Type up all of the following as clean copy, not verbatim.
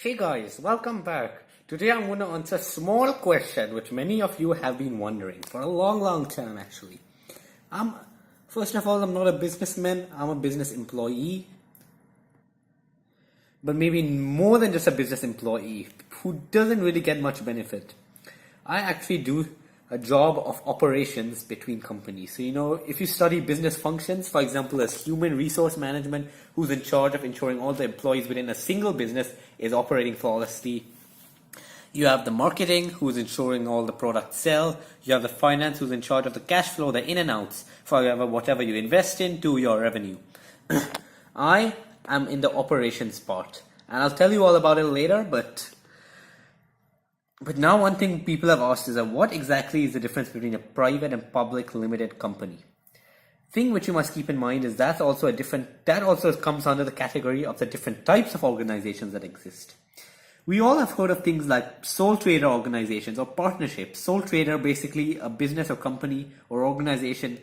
Hey guys, welcome back. Today I'm going to answer a small question which many of you have been wondering for a long time actually. First of all, I'm not a businessman, I'm a business employee. But maybe more than just a business employee who doesn't really get much benefit. I actually do a job of operations between companies. So, if you study business functions, for example, as human resource management, who's in charge of ensuring all the employees within a single business is operating flawlessly. You have the marketing, who's ensuring all the products sell. You have the finance, who's in charge of the cash flow, the in and outs, for whatever you invest in to your revenue. I am in the operations part, and I'll tell you all about it later, but now one thing people have asked is what exactly is the difference between a private and public limited company? Thing which you must keep in mind is that also comes under the category of the different types of organizations that exist. We all have heard of things like sole trader organizations or partnerships. Sole trader, basically a business or company or organization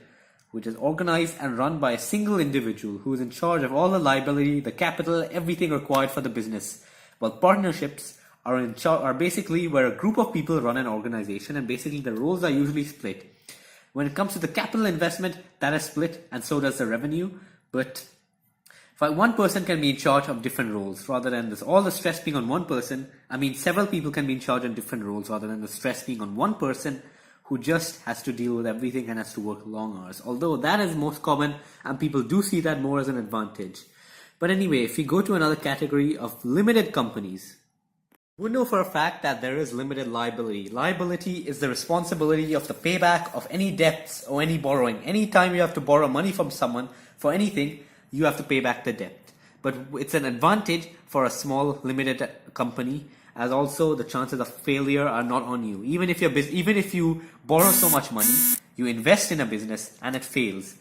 which is organized and run by a single individual who is in charge of all the liability, the capital, everything required for the business. While partnerships are basically where a group of people run an organization, and basically the roles are usually split. When it comes to the capital investment, that is split, and so does the revenue. But one person can be in charge of different roles rather than all the stress being on one person. Several people can be in charge on different roles rather than the stress being on one person who just has to deal with everything and has to work long hours. Although that is most common and people do see that more as an advantage. But anyway, if we go to another category of limited companies, we know for a fact that there is limited liability. Liability is the responsibility of the payback of any debts or any borrowing. Anytime you have to borrow money from someone for anything, you have to pay back the debt. But it's an advantage for a small limited company, as also the chances of failure are not on you. Even if you borrow so much money, you invest in a business and it fails,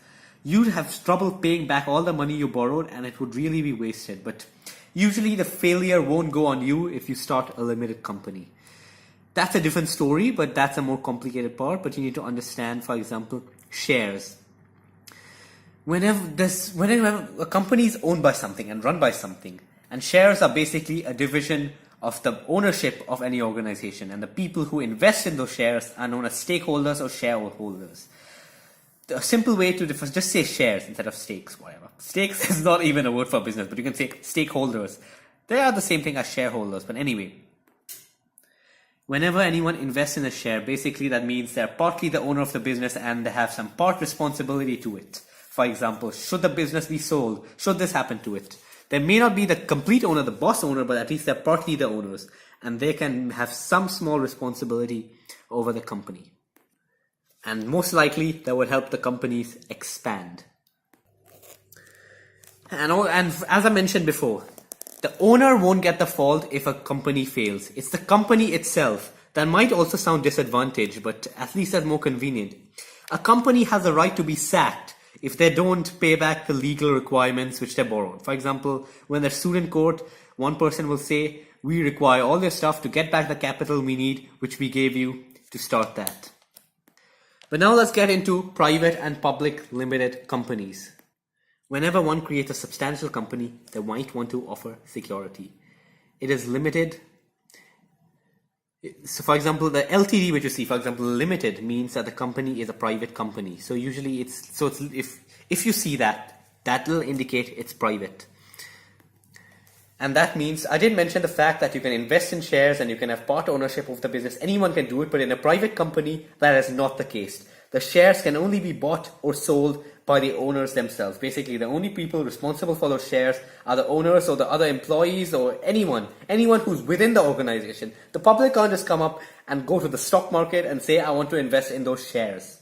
you'd have trouble paying back all the money you borrowed and it would really be wasted. But usually the failure won't go on you if you start a limited company. That's a different story, but that's a more complicated part. But you need to understand, for example, shares. Whenever a company is owned by something and run by something, and shares are basically a division of the ownership of any organization, and the people who invest in those shares are known as stakeholders or shareholders. A simple way to just say shares instead of stakes, whatever. Stakes is not even a word for business, but you can say stakeholders. They are the same thing as shareholders, but anyway. Whenever anyone invests in a share, basically that means they're partly the owner of the business and they have some part responsibility to it. For example, should the business be sold? Should this happen to it? They may not be the complete owner, the boss owner, but at least they're partly the owners. And they can have some small responsibility over the company. And most likely, that would help the companies expand. And as I mentioned before, the owner won't get the fault if a company fails. It's the company itself. That might also sound disadvantaged, but at least that's more convenient. A company has a right to be sacked if they don't pay back the legal requirements which they borrowed. For example, when they're sued in court, one person will say, we require all your stuff to get back the capital we need, which we gave you to start that. But now let's get into private and public limited companies. Whenever one creates a substantial company, they might want to offer security. It is limited. So for example, the LTD which you see, for example, limited means that the company is a private company. So usually if you see that will indicate it's private. And that means, I did mention the fact that you can invest in shares and you can have part ownership of the business. Anyone can do it, but in a private company, that is not the case. The shares can only be bought or sold by the owners themselves. Basically, the only people responsible for those shares are the owners or the other employees or anyone who's within the organization. The public can't just come up and go to the stock market and say, I want to invest in those shares.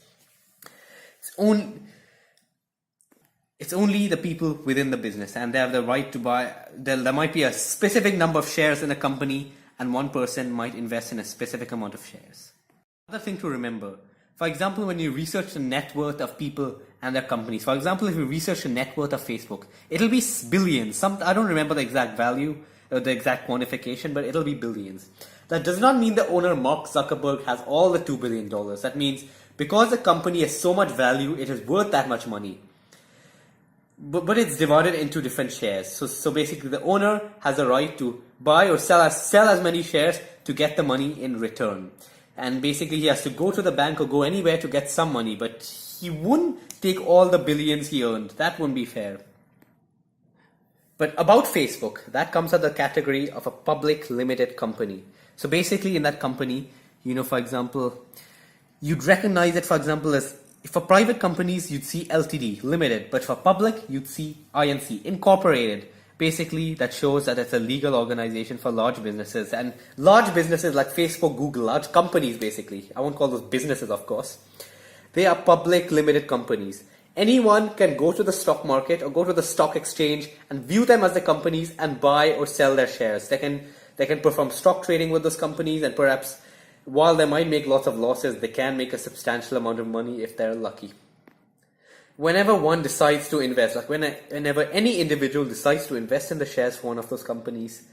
It's only the people within the business, and they have the right to buy. There might be a specific number of shares in a company, and one person might invest in a specific amount of shares. Another thing to remember, for example, when you research the net worth of people and their companies, for example, if you research the net worth of Facebook, it'll be billions. I don't remember the exact value or the exact quantification, but it'll be billions. That does not mean the owner, Mark Zuckerberg, has all the $2 billion. That means because the company has so much value, it is worth that much money. but it's divided into different shares. So basically the owner has a right to buy or sell as many shares to get the money in return. And basically he has to go to the bank or go anywhere to get some money, but he wouldn't take all the billions he earned. That wouldn't be fair. But about Facebook, that comes under the category of a public limited company. So basically in that company, for example, you'd recognize it, for example, as for private companies, you'd see Ltd, limited, but for public, you'd see Inc, incorporated. Basically, that shows that it's a legal organization for large businesses. And large businesses like Facebook, Google, large companies basically, I won't call those businesses of course, they are public limited companies. Anyone can go to the stock market or go to the stock exchange and view them as the companies and buy or sell their shares. They can perform stock trading with those companies, and perhaps while they might make lots of losses, they can make a substantial amount of money if they're lucky. Whenever one decides to invest, like whenever any individual decides to invest in the shares for one of those companies,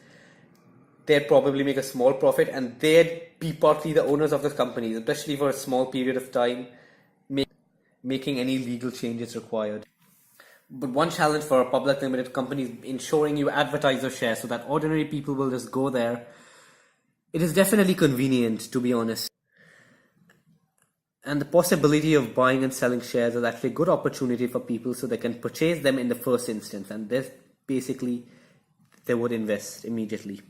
they'd probably make a small profit and they'd be partly the owners of those companies, especially for a small period of time, making any legal changes required. But one challenge for a public limited company is ensuring you advertise your shares so that ordinary people will just go there. It is definitely convenient, to be honest. And the possibility of buying and selling shares is actually a good opportunity for people so they can purchase them in the first instance. And this basically, they would invest immediately.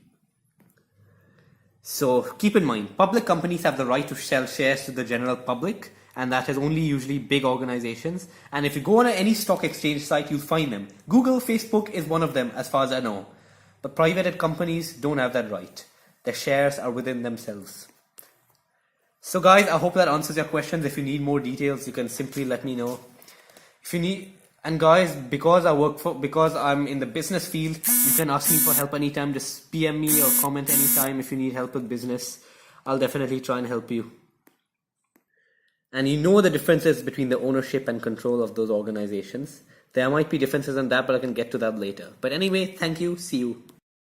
So keep in mind, public companies have the right to sell shares to the general public, and that is only usually big organizations. And if you go on any stock exchange site, you'll find them. Google, Facebook is one of them as far as I know. But private companies don't have that right. Their shares are within themselves. So guys, I hope that answers your questions. If you need more details, you can simply let me know. If you need, and guys, because I'm in the business field, you can ask me for help anytime. Just PM me or comment anytime if you need help with business. I'll definitely try and help you. And you know the differences between the ownership and control of those organizations. There might be differences in that, but I can get to that later. But anyway, thank you. See you.